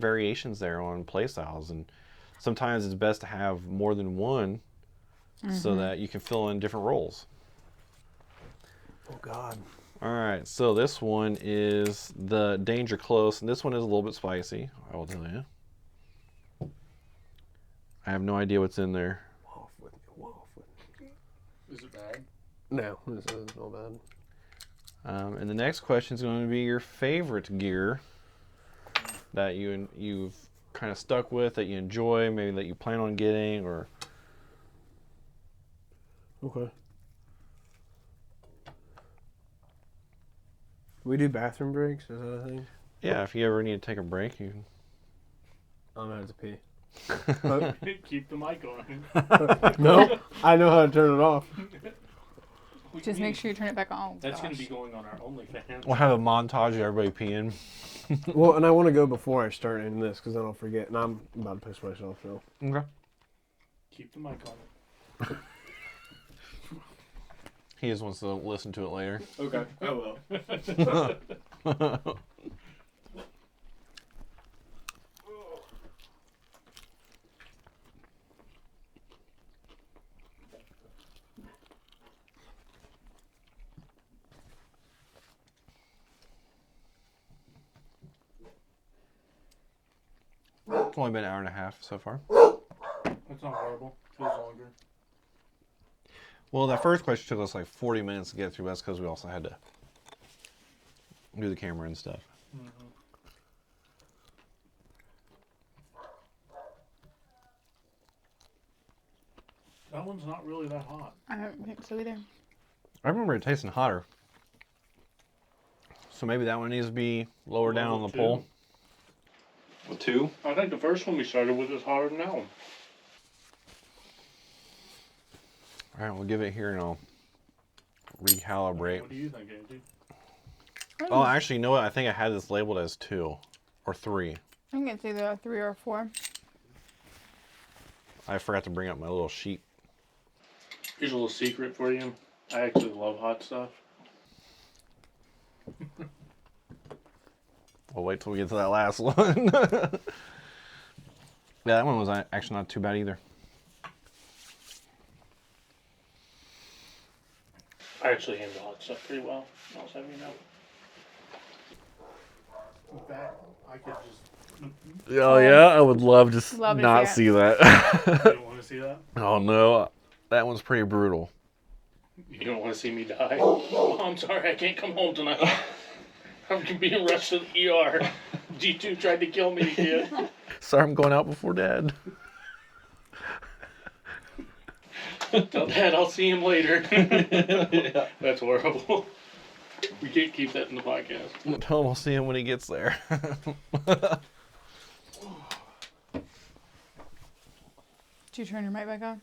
variations there on play styles, and sometimes it's best to have more than one so that you can fill in different roles. Oh God. All right, so this one is the Danger Close, and this one is a little bit spicy, I will tell you. I have no idea what's in there. Is it bad? No, this isn't all bad. And the next question is going to be your favorite gear that you've kind of stuck with, that you enjoy, maybe that you plan on getting, or... Okay. We do bathroom breaks? Is that a thing? Yeah, if you ever need to take a break, you can... I'm gonna have to pee. Keep the mic on. No, I know how to turn it off. Just make sure you turn it back on. That's going to be going on our OnlyFans. We'll have a montage of everybody peeing. Well, and I want to go before I start in this because then I'll forget. And I'm about to piss myself, so. Okay. Keep the mic on. He just wants to listen to it later. Okay, I will. It's only been an hour and a half so far. That's not horrible. Feels longer. Well, that first question took us like 40 minutes to get through. That's because we also had to do the camera and stuff. Mm-hmm. That one's not really that hot. I don't think so either. I remember it tasting hotter. So maybe that one needs to be lower down on the pole. A 2? I think the first one we started with is hotter than that one. All right, we'll give it here and I'll recalibrate. What do you think, Angie? Oh, actually, you know what? I think I had this labeled as 2 or 3. I think it's either a 3 or a 4. I forgot to bring up my little sheet. Here's a little secret for you. I actually love hot stuff. We'll wait till we get to that last one. Yeah, that one was actually not too bad either. I actually handle hot stuff pretty well. I'll have you know. In fact, I could just... Oh yeah, I would love to Love to not see see that. You don't want to see that? Oh no, that one's pretty brutal. You don't want to see me die? Oh, I'm sorry, I can't come home tonight. I'm being rushed to the ER. G2 tried to kill me again. Sorry, I'm going out before Dad. Tell Dad I'll see him later. Yeah. That's horrible. We can't keep that in the podcast. Tell him I'll see him when he gets there. Did you turn your mic back on?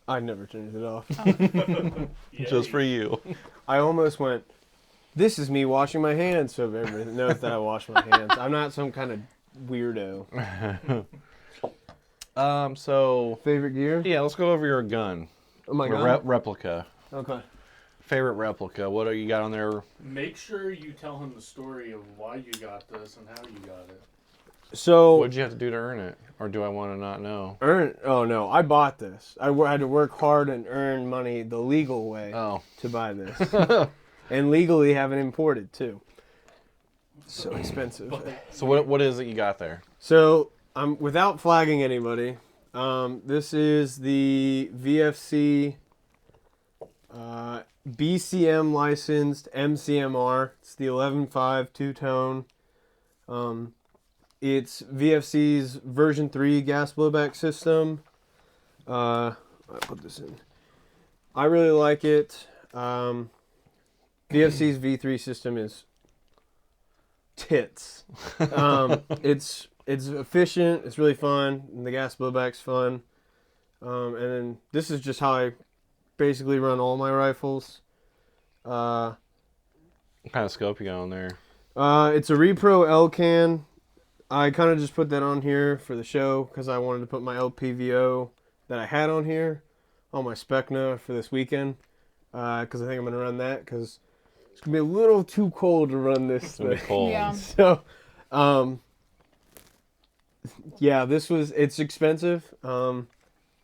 I never turned it off. Yeah, Just for you. I almost went, this is me washing my hands, so everybody knows that I wash my hands. I'm not some kind of weirdo. So Favorite gear? yeah, let's go over your gun. Oh my Your God. replica. Okay. Favorite replica. What do you got on there? Make sure you tell him the story of why you got this and how you got it. So, What'd you have to do to earn it? Or do I want to not know? oh no, I bought this. I had to work hard and earn money the legal way Oh. to buy this. And legally have it imported too. So expensive. So what is it you got there? So, without flagging anybody, this is the VFC BCM licensed MCMR. It's the 11.5 two-tone. It's VFC's version 3 gas blowback system. I put this in. I really like it. VFC's V3 system is tits. It's efficient. It's really fun. And the gas blowback's fun. And then this is just how I basically run all my rifles. What kind of scope you got on there? It's a Repro L-Can. I kind of just put that on here for the show because I wanted to put my LPVO that I had on here on my Specna for this weekend. Because I think I'm going to run that because it's going to be a little too cold to run this It's gonna be thing. cold. Yeah. So, Yeah, it's expensive. I don't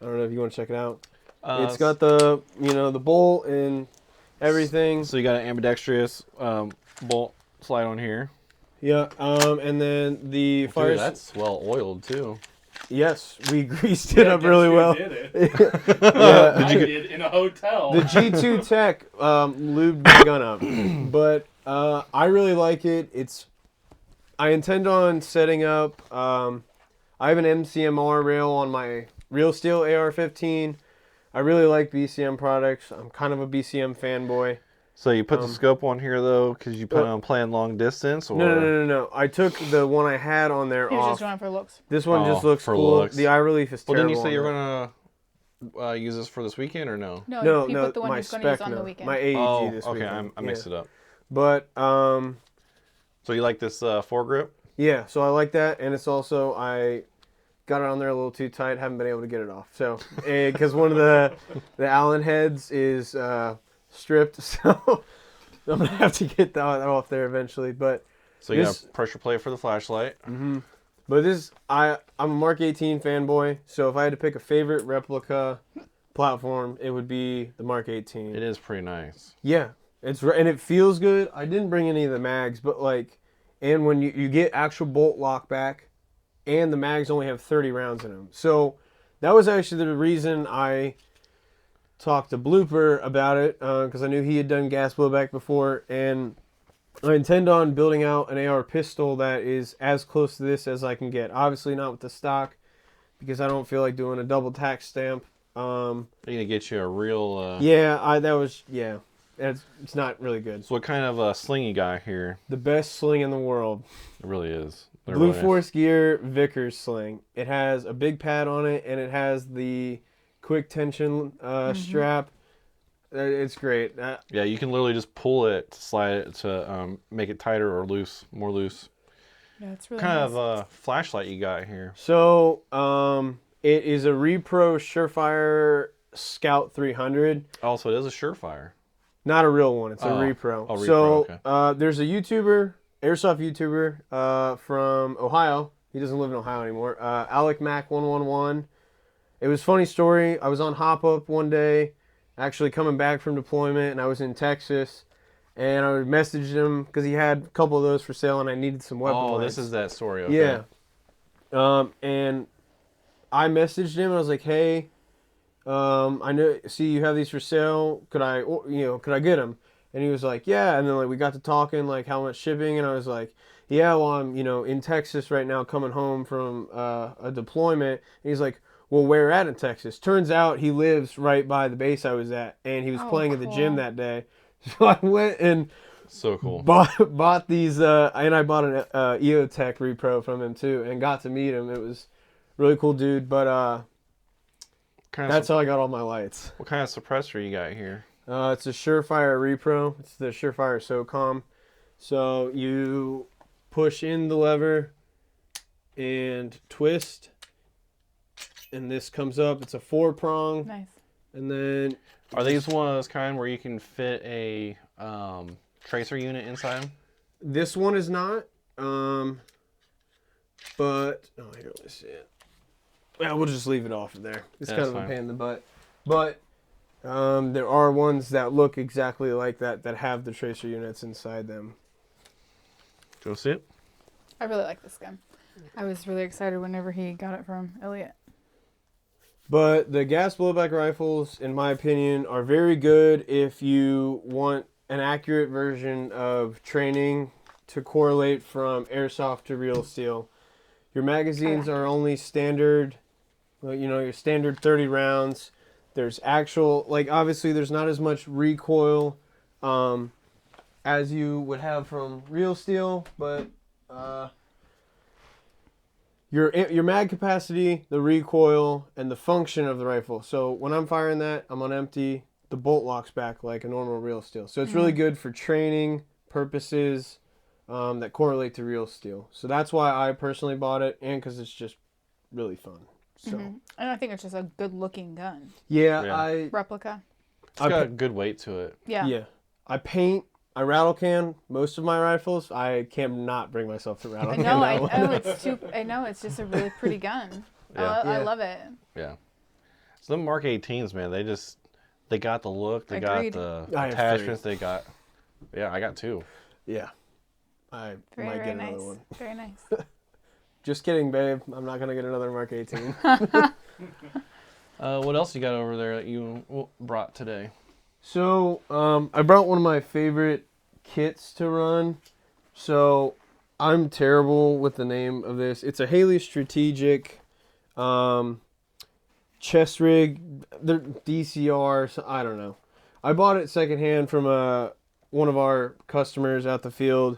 know if you want to check it out. It's s- got the the bolt and everything. So you got an ambidextrous bolt slide on here. Yeah. And then the Dude, fire. that's well oiled too. Yes, we greased it up really well. Did it? Yeah. I did in a hotel. The G2 Tech lubed my gun up, but I really like it. I intend on setting up. I have an MCMR rail on my Real Steel AR-15. I really like BCM products. I'm kind of a BCM fanboy. So you put the scope on here though, because you plan on playing long distance, or No. I took the one I had on there He was off. just going for looks. This one just Oh, looks for cool. looks. The eye relief is Well, terrible. didn't you say you're on it. gonna use this for this weekend or no? No, he put the one my he's going to use spec on the no. weekend. My AEG Oh, this okay, weekend. I mixed it up. But So you like this foregrip? yeah, so I like that, and it's also I got it on there a little too tight. Haven't been able to get it off. So because one of the Allen heads is stripped, so I'm gonna have to get that off there eventually. But So you this- got a pressure plate for the flashlight. But I'm a Mark 18 fanboy, so if I had to pick a favorite replica platform, it would be the Mark 18. It is pretty nice. Yeah, and it feels good. I didn't bring any of the mags, but and when you get actual bolt lock back, and the mags only have 30 rounds in them. So that was actually the reason I talked to Blooper about it, because I knew he had done gas blowback before, and I intend on building out an AR pistol that is as close to this as I can get. Obviously not with the stock, because I don't feel like doing a double tack stamp. I'm gonna get you a real. It's not really good. So what kind of sling you got here? The best sling in the world. It really is. It Blue really is. Force Gear Vickers sling. It has a big pad on it, and it has the quick tension strap. It's great. Yeah, you can literally just pull it to slide it to make it tighter or loose, more loose. Yeah, it's really What kind nice. of flashlight you got here? So it is a Repro Surefire Scout 300. Also, it is a Surefire. Not a real one. It's a Oh. Repro. Oh, Repro, so okay. there's a YouTuber, airsoft YouTuber from Ohio. He doesn't live in Ohio anymore. Alec Mac 111. It was a funny story. I was on Hop Up one day, actually coming back from deployment, and I was in Texas, and I messaged him because he had a couple of those for sale, and I needed some weapon Oh, lights. this is that story. Okay. Yeah. And I messaged him. And I was like, "Hey, I see you have these for sale. Could I get them?" And he was like, "Yeah." And then we got to talking how much shipping, and I was like, "Yeah, well, I'm in Texas right now, coming home from a deployment." And he's like, "Well, where at in Texas?" Turns out he lives right by the base I was at, and he was playing at the gym cool. that day. So I went and So cool. bought these, and I bought an EOTech Repro from him too, and got to meet him. It was really cool, dude. But that's how I got all my lights. What kind of suppressor you got here? It's a Surefire Repro. It's the Surefire SOCOM. So you push in the lever and twist, and this comes up. It's a 4-prong, Nice. and then Are these one of those kind where you can fit a tracer unit inside them? this one is not. But here, let's see it. Well, we'll just leave it off of there. It's Yeah, kind that's of a fine. pain in the butt. But there are ones that look exactly like that have the tracer units inside them. Go see it. I really like this gun. I was really excited whenever he got it from Elliot. But the gas blowback rifles, in my opinion, are very good if you want an accurate version of training to correlate from airsoft to real steel. Your magazines are only standard, your standard 30 rounds. There's actual, obviously there's not as much recoil as you would have from real steel, but your mag capacity, the recoil, and the function of the rifle. So when I'm firing that, I'm on empty. The bolt locks back like a normal real steel. So it's really good for training purposes that correlate to real steel. So that's why I personally bought it, and because it's just really fun. So And I think it's just a good looking gun. yeah, Yeah. Replica. It's got a good weight to it. Yeah. yeah, I paint I rattle can most of my rifles. I cannot bring myself to rattle I can know. that one. I know. It's just a really pretty gun. Yeah. I Yeah. love it. Yeah. So the Mark 18s, man, they got the look, they Agreed. got the I have attachments, they got. Yeah, I got 2. Yeah. I Very, might very get nice. another one. Very nice. Just kidding, babe. I'm not gonna get another Mark 18. What else you got over there that you brought today? So, I brought one of my favorite kits to run. So, I'm terrible with the name of this. It's a Haley Strategic chest rig. They're DCR. So I don't know. I bought it secondhand from one of our customers out the field,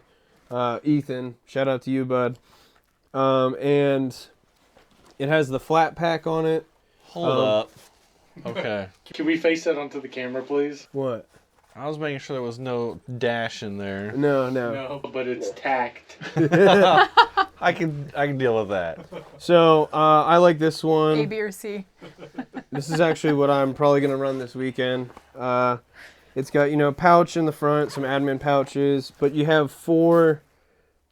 Ethan. Shout out to you, bud. And it has the flat pack on it. Hold up. Okay. Can we face that onto the camera, please? What? I was making sure there was no dash in there. No. No, but it's tacked. I can deal with that. So I like this one. A, B, or C. This is actually what I'm probably gonna run this weekend. It's got a pouch in the front, some admin pouches, but you have 4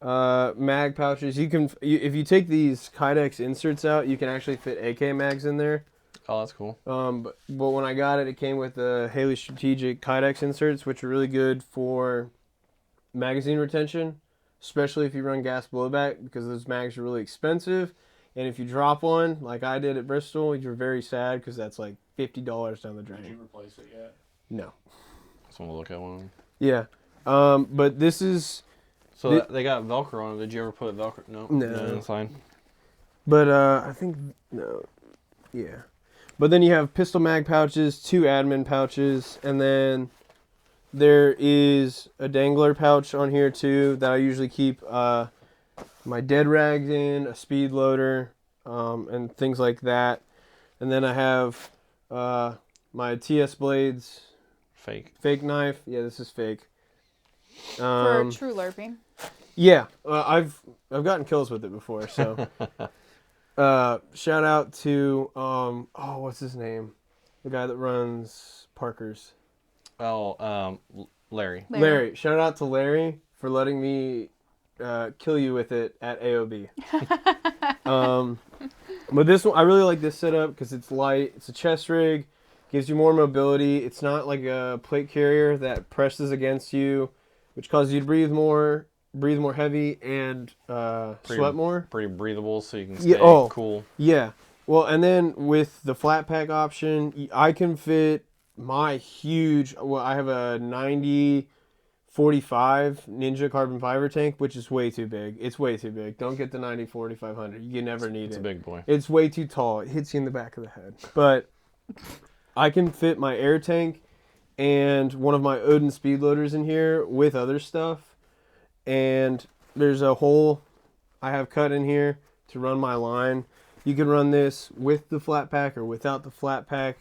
mag pouches. If you take these Kydex inserts out, you can actually fit AK mags in there. Oh, that's cool. But when I got it, it came with the Haley Strategic Kydex inserts, which are really good for magazine retention, especially if you run gas blowback, because those mags are really expensive. And if you drop one, like I did at Bristol, you're very sad because that's like $50 down the drain. Did you replace it yet? No. Just want to look at one. Yeah. But this is... So they got Velcro on it. Did you ever put Velcro? No. No. That's fine. But I think... No. Yeah. But then you have pistol mag pouches, 2 admin pouches, and then there is a dangler pouch on here too that I usually keep my dead rags in, a speed loader, and things like that. And then I have my TS Blades fake knife. Yeah, this is fake. For true LARPing. Yeah, I've gotten kills with it before, so... shout out to what's his name? The guy that runs Parker's. Oh, Larry. Larry. Shout out to Larry for letting me kill you with it at AOB. But this one, I really like this setup because it's light. It's a chest rig, gives you more mobility. It's not like a plate carrier that presses against you, which causes you to breathe more heavy and sweat more. Pretty breathable, so you can stay cool. Yeah. Well, and then with the flat pack option, I can fit my huge... Well, I have a 90-45 Ninja carbon fiber tank, which is way too big. It's way too big. Don't get the 90-4500. You never need it. It's a big boy. It's way too tall. It hits you in the back of the head. But I can fit my air tank and one of my Odin speed loaders in here with other stuff. And there's a hole I have cut in here to run my line. You can run this with the flat pack or without the flat pack.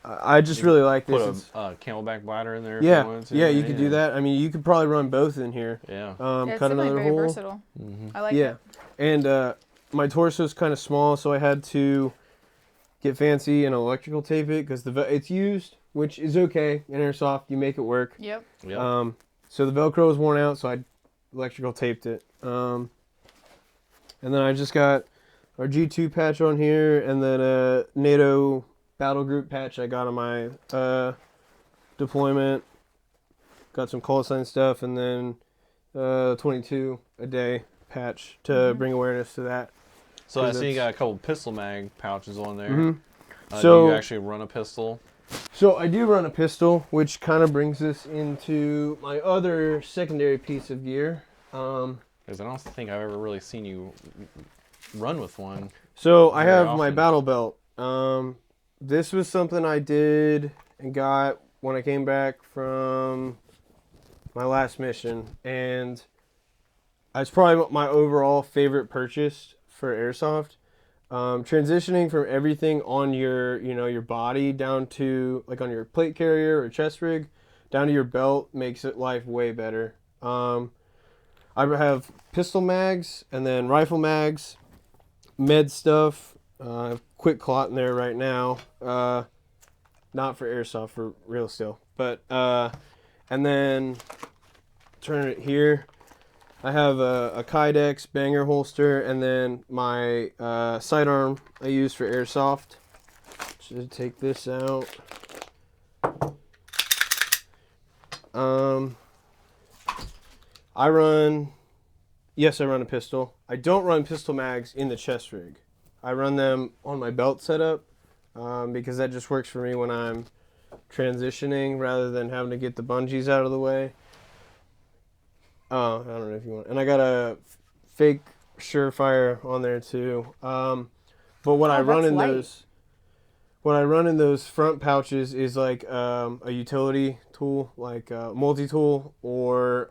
I just really like this. Put a camelback bladder in there. Yeah, if you wanted to. yeah, you could do that. I mean, you could probably run both in here. Yeah. It's Cut definitely another very hole. versatile. Mm-hmm. I like it. And my torso's kind of small, so I had to get fancy and electrical tape it because it's used, which is okay in airsoft. You make it work. Yep. Yep. So the Velcro was worn out, so I electrical taped it. And then I just got our G2 patch on here, and then a NATO battle group patch I got on my deployment. Got some call sign stuff, and then 22 a day patch to bring awareness to that. So I see you got a couple pistol mag pouches on there. Mm-hmm. Do you actually run a pistol? So I do run a pistol, which kind of brings us into my other secondary piece of gear. Because I don't think I've ever really seen you run with one. So I have my often. battle belt. This was something I did and got when I came back from my last mission, and it's probably my overall favorite purchase for airsoft. Transitioning from everything on your body down to like on your plate carrier or chest rig down to your belt makes it life way better. I have pistol mags and then rifle mags, med stuff. Quick clot in there right now. Not for airsoft, for real still. But and then turn it here. I have a Kydex banger holster, and then my sidearm I use for airsoft. Should take this out. I run a pistol. I don't run pistol mags in the chest rig. I run them on my belt setup because that just works for me when I'm transitioning rather than having to get the bungees out of the way. Oh, I don't know if you want. And I got a fake Surefire on there too. But what I run that's in light. those front pouches is like a utility tool, like a multi-tool, or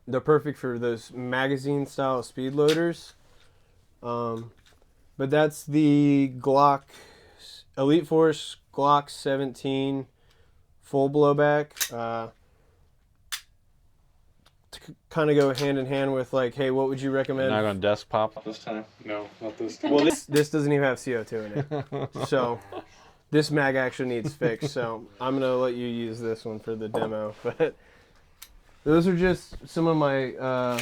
they're perfect for those magazine style speed loaders. But that's the Glock Elite Force Glock 17 full blowback. To kind of go hand in hand with like, hey, what would you recommend? Not going to desk pop this time. No, not this time. Well, this doesn't even have CO2 in it, so this mag actually needs fixed. So I'm gonna let you use this one for the demo. But those are just some of my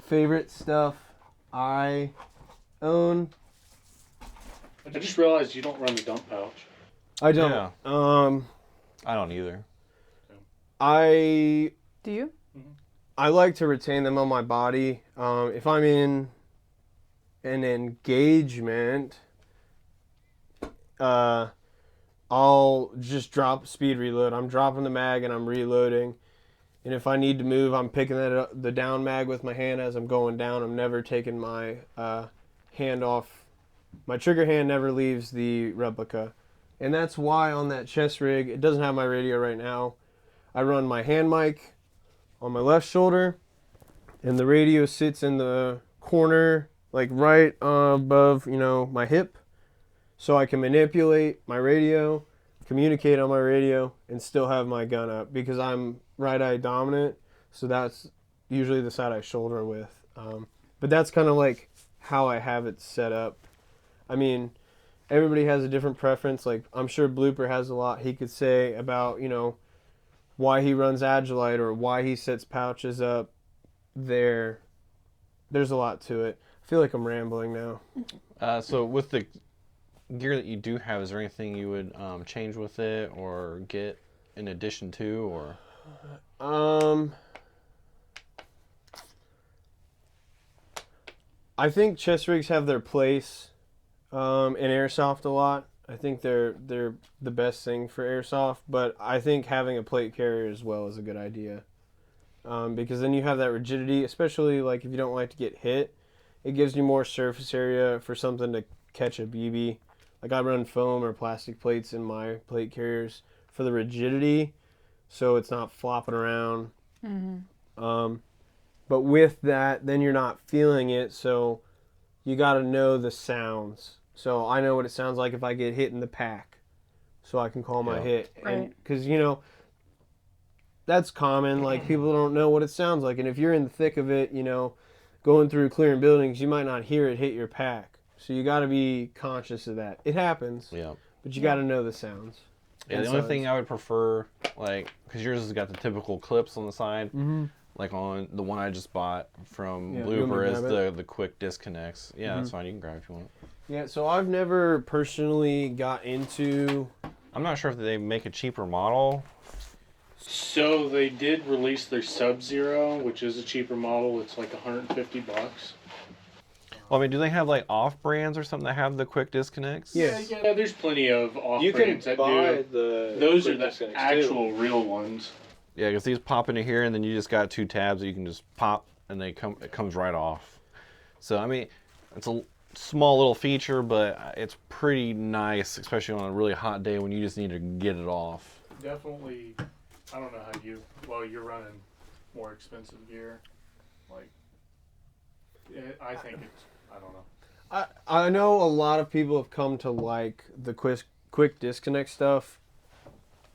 favorite stuff I own. I just realized you don't run the dump pouch. I don't. Yeah. I don't either. I Do you? I like to retain them on my body. If I'm in an engagement, I'll just drop speed reload. I'm dropping the mag and I'm reloading. And if I need to move, I'm picking the down mag with my hand as I'm going down. I'm never taking my hand off. My trigger hand never leaves the replica. And that's why on that chest rig, it doesn't have my radio right now. I run my hand mic on my left shoulder, and the radio sits in the corner, like right above, my hip, so I can manipulate my radio, communicate on my radio, and still have my gun up because I'm right-eye dominant, so that's usually the side I shoulder with. But that's kind of like how I have it set up. I mean, everybody has a different preference. Like, I'm sure Blooper has a lot he could say about, why he runs Agilite or why he sets pouches up there. There's a lot to it. I feel like I'm rambling now. So with the gear that you do have, is there anything you would change with it or get in addition to, or? I think chest rigs have their place in airsoft a lot. I think they're the best thing for airsoft, but I think having a plate carrier as well is a good idea. Because then you have that rigidity, especially like if you don't like to get hit. It gives you more surface area for something to catch a BB. Like I run foam or plastic plates in my plate carriers for the rigidity, so it's not flopping around. Mm-hmm. But with that, then you're not feeling it, so you got to know the sounds. So I know what it sounds like if I get hit in the pack, so I can call my hit. Right. Because, that's common. Like, people don't know what it sounds like. And if you're in the thick of it, going through clearing buildings, you might not hear it hit your pack. So you got to be conscious of that. It happens, but you got to know the sounds. Yeah, the only thing I would prefer, like, because yours has got the typical clips on the side, like on the one I just bought from Blooper, is the quick disconnects. Yeah, that's fine. You can grab if you want. Yeah, so I've never personally got into... I'm not sure if they make a cheaper model. So they did release their Sub-Zero, which is a cheaper model. It's like $150. Well, I mean, do they have like off brands or something that have the quick disconnects? Yes. Yeah, there's plenty of off You can brands that buy do. Those are the too. actual real ones. Yeah, because these pop into here, and then you just got two tabs that you can just pop, and it comes right off. So I mean, it's a small little feature, but it's pretty nice, especially on a really hot day when you just need to get it off. Definitely. I don't know how you're running more expensive gear. Like, I think it's, I don't know. I know a lot of people have come to like the quick disconnect stuff.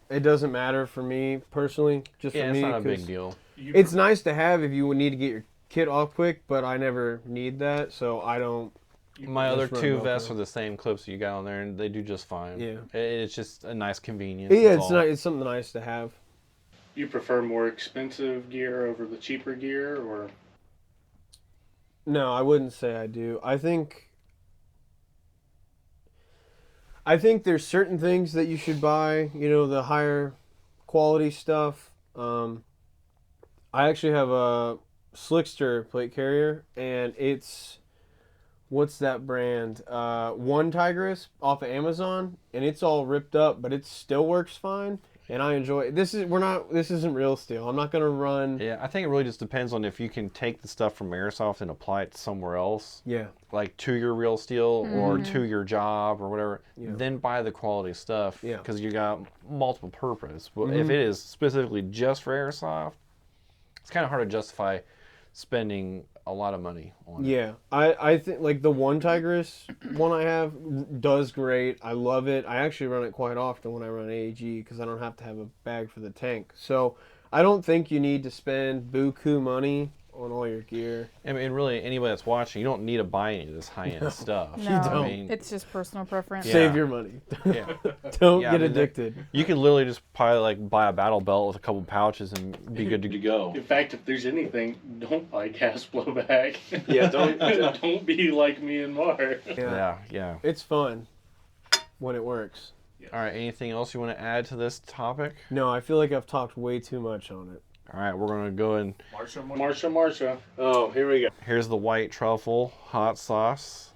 It doesn't matter for me personally. Just for me, it's not a big deal. It's nice to have if you need to get your kit off quick, but I never need that, so I don't. My other two vests are the same clips you got on there, and they do just fine. Yeah, it's just a nice convenience. Yeah, it's something nice to have. You prefer more expensive gear over the cheaper gear, or No, I wouldn't say I do. I think there's certain things that you should buy, the higher quality stuff. I actually have a Slickster plate carrier, and it's, what's that brand? One Tigress off of Amazon, and it's all ripped up, but it still works fine, and I enjoy it. This isn't real steel. I'm not gonna run. Yeah, I think it really just depends on if you can take the stuff from airsoft and apply it somewhere else, Yeah, like to your real steel or to your job or whatever. Yeah. Then buy the quality stuff, Yeah. because you got multiple purpose. But if it is specifically just for airsoft, it's kind of hard to justify spending a lot of money on it. yeah. I think like the One Tigress one I have does great. I love it. I actually run it quite often when I run AAG because I don't have to have a bag for the tank. So I don't think you need to spend buku money on all your gear. I mean, really, anybody that's watching, you don't need to buy any of this high-end stuff. No, don't. I mean, it's just personal preference. Yeah. Save your money. yeah. Don't Yeah, get I mean, addicted. You could literally just probably like buy a battle belt with a couple pouches and be good to go. in fact, if there's anything, don't buy gas blowback. Yeah, don't- don't be like me and Mar. Yeah. It's fun when it works. All right, anything else you want to add to this topic? No, I feel like I've talked way too much on it. All right, we're going to go and Marsha. Oh, here we go. here's the white truffle hot sauce.